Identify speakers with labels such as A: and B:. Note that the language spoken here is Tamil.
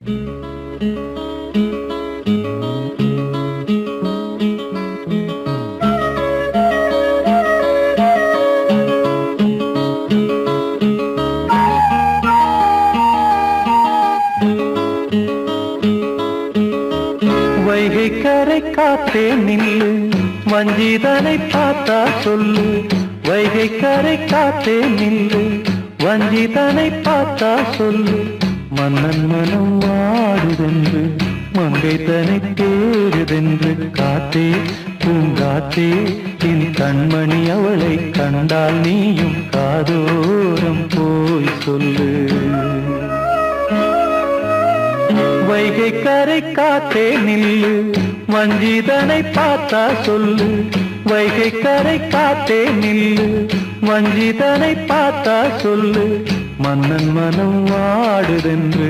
A: வைகை கரை காத்தே நில்லு, வஞ்சிதனை பார்த்தா சொல்லு. வைகை கரை காத்தே நில்லு, வஞ்சிதனை பார்த்தா சொல்லு. மன்னன் மனம் வாடுதென்று, மங்கை தனை தேடுதென்று. காத்தே பூங்காத்தே, என் கண்மணி அவளை கண்டால் நீயும் காதோரம் போய் சொல்லு. வைகை கரை காத்தே நில்லு, வஞ்சிதனை பார்த்தா சொல்லு. வைகை கரை காத்தே நில்லு, வஞ்சிதனை பார்த்தா சொல்லு. மன்னன் மனம் வாடுதென்று,